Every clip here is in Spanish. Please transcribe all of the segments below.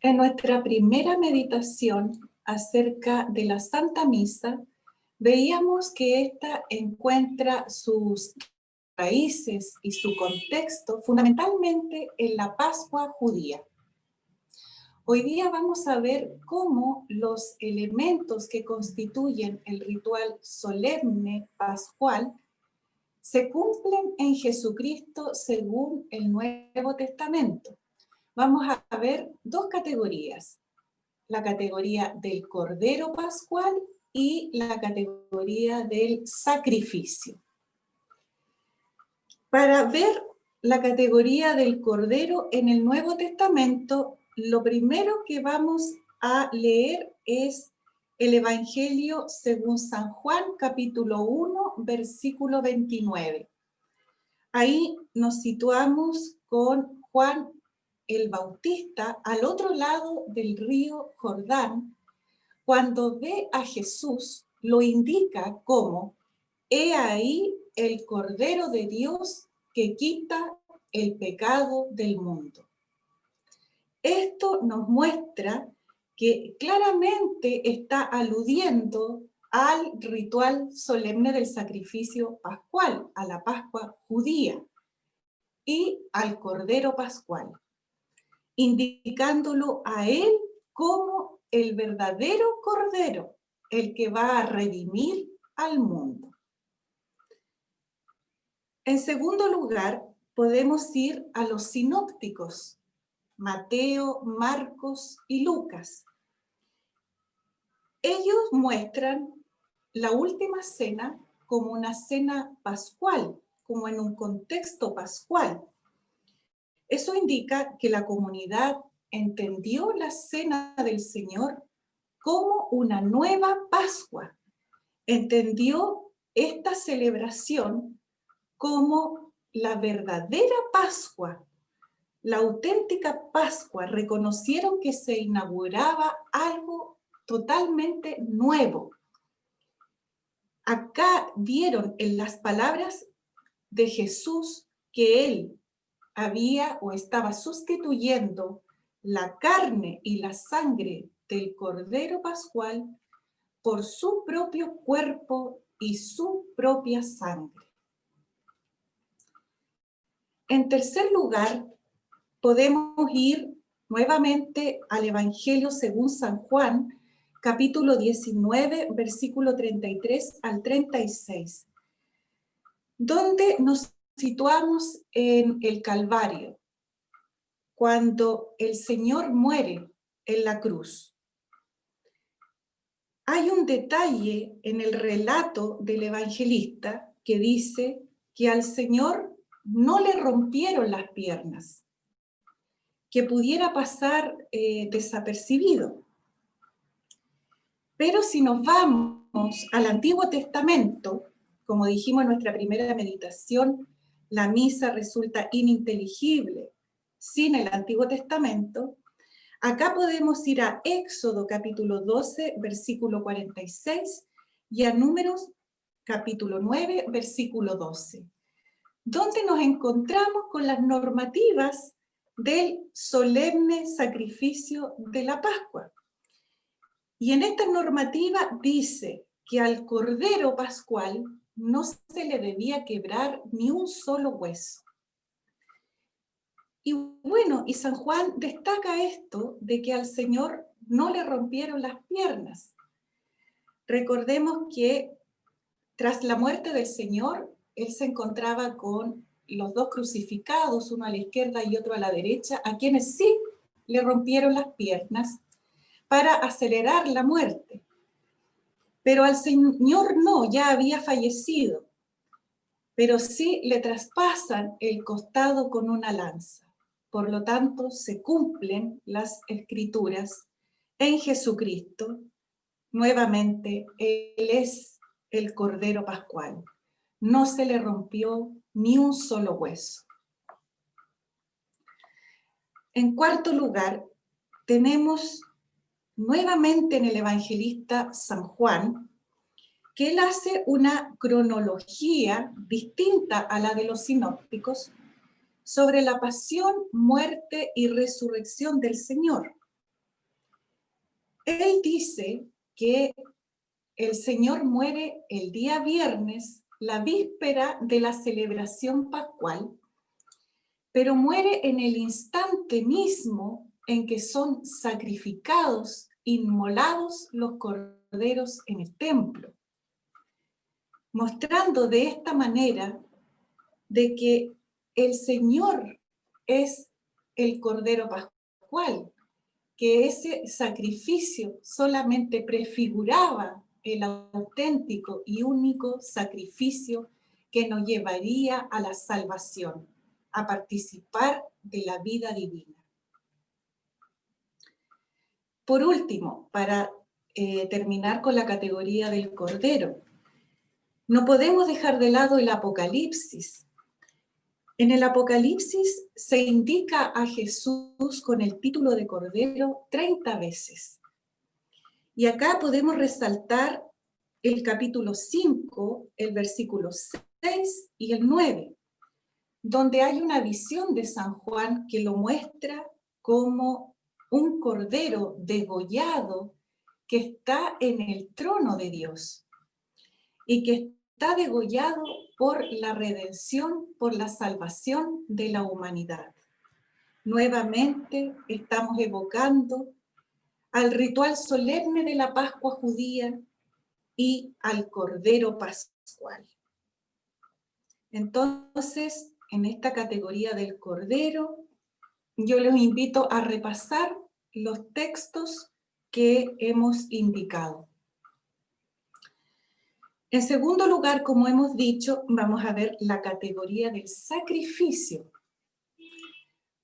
En nuestra primera meditación acerca de la Santa Misa, veíamos que ésta encuentra sus raíces y su contexto fundamentalmente en la Pascua judía. Hoy día vamos a ver cómo los elementos que constituyen el ritual solemne pascual se cumplen en Jesucristo según el Nuevo Testamento. Vamos a ver dos categorías: la categoría del Cordero Pascual y la categoría del sacrificio. Para ver la categoría del Cordero en el Nuevo Testamento, lo primero que vamos a leer es el Evangelio según San Juan, capítulo 1, versículo 29. Ahí nos situamos con Juan el Bautista al otro lado del río Jordán. Cuando ve a Jesús, lo indica como: «He ahí el Cordero de Dios que quita el pecado del mundo». Esto nos muestra que claramente está aludiendo al ritual solemne del sacrificio pascual, a la Pascua judía y al Cordero Pascual, indicándolo a él como el verdadero Cordero, el que va a redimir al mundo. En segundo lugar, podemos ir a los sinópticos, Mateo, Marcos y Lucas. Ellos muestran la última cena como una cena pascual, como en un contexto pascual. Eso indica que la comunidad entendió la cena del Señor como una nueva Pascua. Entendió esta celebración como la verdadera Pascua, la auténtica Pascua. Reconocieron que se inauguraba algo totalmente nuevo. Acá vieron en las palabras de Jesús que Él había o estaba sustituyendo la carne y la sangre del Cordero Pascual por su propio cuerpo y su propia sangre. En tercer lugar, podemos ir nuevamente al Evangelio según San Juan, capítulo 19, versículo 33 al 36, donde nos situamos en el Calvario, cuando el Señor muere en la cruz. Hay un detalle en el relato del evangelista que dice que al Señor no le rompieron las piernas, que pudiera pasar desapercibido. Pero si nos vamos al Antiguo Testamento, como dijimos en nuestra primera meditación, la misa resulta ininteligible sin el Antiguo Testamento. Acá podemos ir a Éxodo capítulo 12, versículo 46, y a Números capítulo 9, versículo 12, donde nos encontramos con las normativas del solemne sacrificio de la Pascua. Y en esta normativa dice que al Cordero Pascual no se le debía quebrar ni un solo hueso. Y bueno, y San Juan destaca esto de que al Señor no le rompieron las piernas. Recordemos que tras la muerte del Señor, Él se encontraba con los dos crucificados, uno a la izquierda y otro a la derecha, a quienes sí le rompieron las piernas para acelerar la muerte. Pero al Señor no, ya había fallecido, pero sí le traspasan el costado con una lanza. Por lo tanto, se cumplen las Escrituras en Jesucristo. Nuevamente, Él es el Cordero Pascual. No se le rompió ni un solo hueso. En cuarto lugar, tenemos nuevamente en el evangelista San Juan, que él hace una cronología distinta a la de los sinópticos sobre la pasión, muerte y resurrección del Señor. él dice que el Señor muere el día viernes, la víspera de la celebración pascual, pero muere en el instante mismo en que son sacrificados, inmolados los corderos en el templo, mostrando de esta manera de que el Señor es el Cordero Pascual, que ese sacrificio solamente prefiguraba el auténtico y único sacrificio que nos llevaría a la salvación, a participar de la vida divina. Por último, para terminar con la categoría del Cordero, no podemos dejar de lado el Apocalipsis. En el Apocalipsis se indica a Jesús con el título de Cordero 30 veces. Y acá podemos resaltar el capítulo 5, el versículo 6 y el 9, donde hay una visión de San Juan que lo muestra como un cordero degollado que está en el trono de Dios y que está degollado por la redención, por la salvación de la humanidad. Nuevamente estamos evocando al ritual solemne de la Pascua judía y al Cordero Pascual. Entonces, en esta categoría del Cordero, yo les invito a repasar los textos que hemos indicado. En segundo lugar, como hemos dicho, vamos a ver la categoría del sacrificio,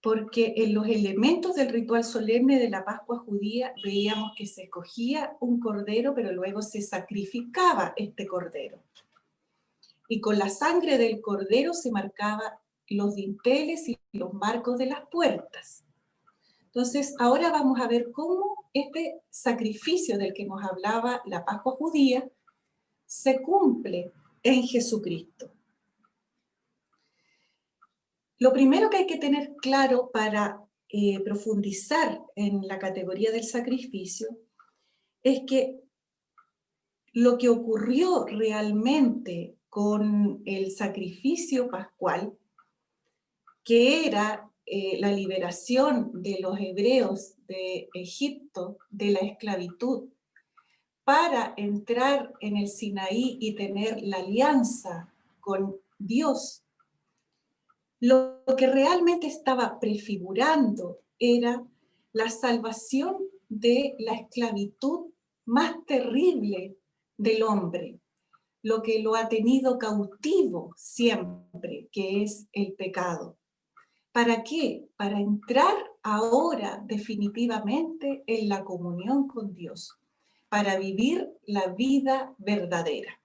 porque en los elementos del ritual solemne de la Pascua judía veíamos que se escogía un cordero, pero luego se sacrificaba este cordero. Y con la sangre del cordero se marcaban los dinteles y los marcos de las puertas. Entonces, ahora vamos a ver cómo este sacrificio del que nos hablaba la Pascua judía se cumple en Jesucristo. Lo primero que hay que tener claro para profundizar en la categoría del sacrificio es que lo que ocurrió realmente con el sacrificio pascual, que era la liberación de los hebreos de Egipto, de la esclavitud, para entrar en el Sinaí y tener la alianza con Dios, lo que realmente estaba prefigurando era la salvación de la esclavitud más terrible del hombre, lo que lo ha tenido cautivo siempre, que es el pecado. ¿Para qué? Para entrar ahora definitivamente en la comunión con Dios, para vivir la vida verdadera.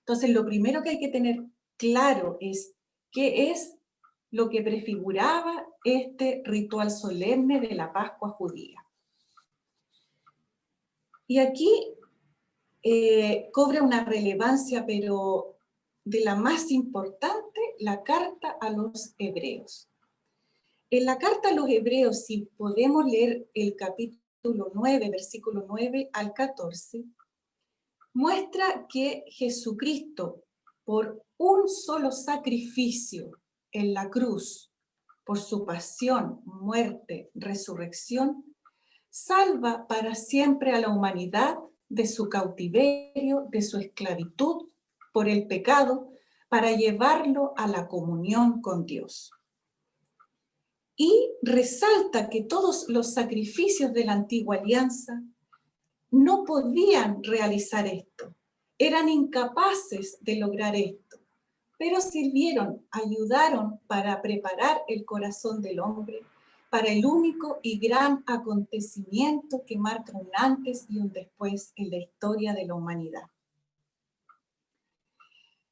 Entonces, lo primero que hay que tener claro es qué es lo que prefiguraba este ritual solemne de la Pascua judía. Y aquí cobra una relevancia, pero de la más importante, la carta a los hebreos. En la carta a los hebreos, si podemos leer el capítulo 9, versículo 9 al 14, muestra que Jesucristo, por un solo sacrificio en la cruz, por su pasión, muerte, resurrección, salva para siempre a la humanidad de su cautiverio, de su esclavitud por el pecado, para llevarlo a la comunión con Dios. Y resalta que todos los sacrificios de la antigua alianza no podían realizar esto, eran incapaces de lograr esto, pero sirvieron, ayudaron para preparar el corazón del hombre para el único y gran acontecimiento que marca un antes y un después en la historia de la humanidad.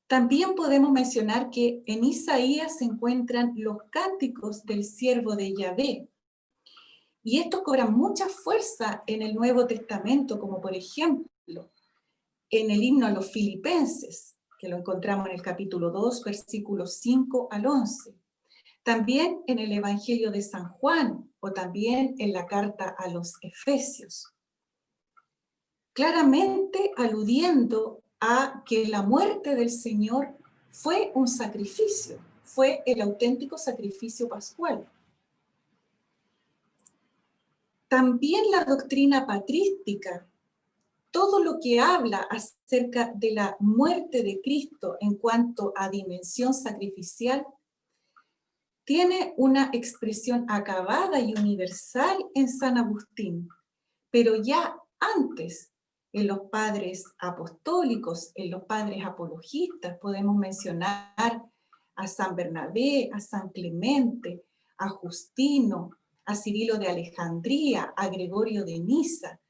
También podemos mencionar que en Isaías se encuentran los cánticos del siervo de Yahvé, y estos cobran mucha fuerza en el Nuevo Testamento, como por ejemplo en el himno a los Filipenses, que lo encontramos en el capítulo 2, versículos 5 al 11, También en el Evangelio de San Juan o también en la carta a los Efesios. Claramente aludiendo a que la muerte del Señor fue un sacrificio, fue el auténtico sacrificio pascual. También la doctrina patrística, todo lo que habla acerca de la muerte de Cristo en cuanto a dimensión sacrificial, tiene una expresión acabada y universal en San Agustín, pero ya antes, en los padres apostólicos, en los padres apologistas, podemos mencionar a San Bernabé, a San Clemente, a Justino, a Cirilo de Alejandría, a Gregorio de Niza.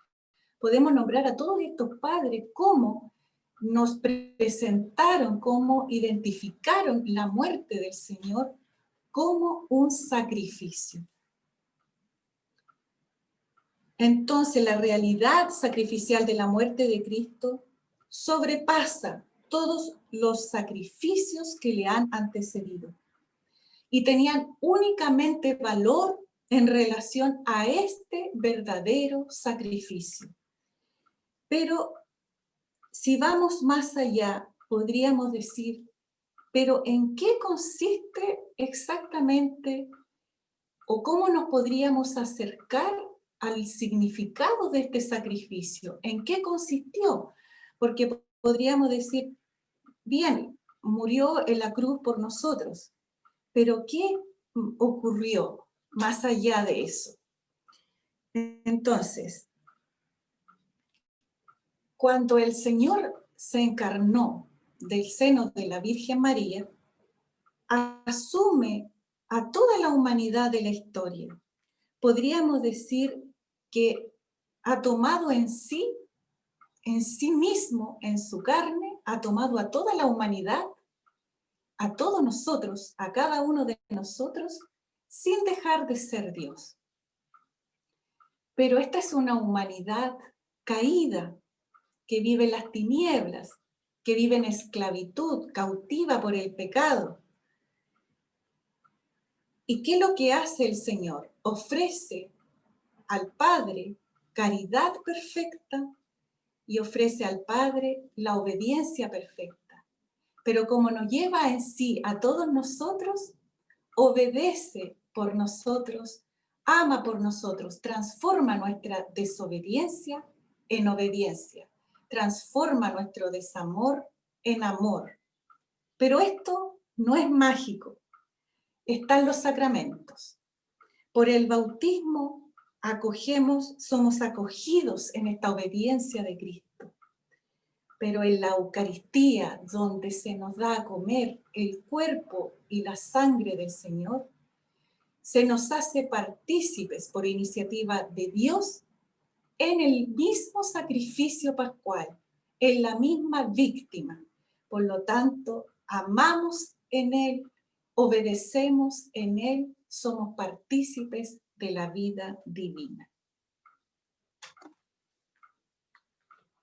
Podemos nombrar a todos estos padres cómo nos presentaron, cómo identificaron la muerte del Señor como un sacrificio. Entonces, la realidad sacrificial de la muerte de Cristo sobrepasa todos los sacrificios que le han antecedido y tenían únicamente valor en relación a este verdadero sacrificio. Pero si vamos más allá, podríamos decir, ¿pero en qué consiste exactamente o cómo nos podríamos acercar al significado de este sacrificio? ¿En qué consistió? Porque podríamos decir, bien, murió en la cruz por nosotros, pero ¿qué ocurrió más allá de eso? Entonces, cuando el Señor se encarnó del seno de la Virgen María, asume a toda la humanidad de la historia. Podríamos decir que ha tomado en sí mismo, en su carne, ha tomado a toda la humanidad, a todos nosotros, a cada uno de nosotros, sin dejar de ser Dios. Pero esta es una humanidad caída, que vive en las tinieblas, que vive en esclavitud, cautiva por el pecado. ¿Y qué es lo que hace el Señor? Ofrece al Padre caridad perfecta y ofrece al Padre la obediencia perfecta. Pero como nos lleva en sí a todos nosotros, obedece por nosotros, ama por nosotros, transforma nuestra desobediencia en obediencia, transforma nuestro desamor en amor. Pero esto no es mágico, están los sacramentos. Por el bautismo somos acogidos en esta obediencia de Cristo. Pero en la Eucaristía, donde se nos da a comer el cuerpo y la sangre del Señor, se nos hace partícipes por iniciativa de Dios en el mismo sacrificio pascual, en la misma víctima. Por lo tanto, amamos en Él, obedecemos en Él, somos partícipes de la vida divina.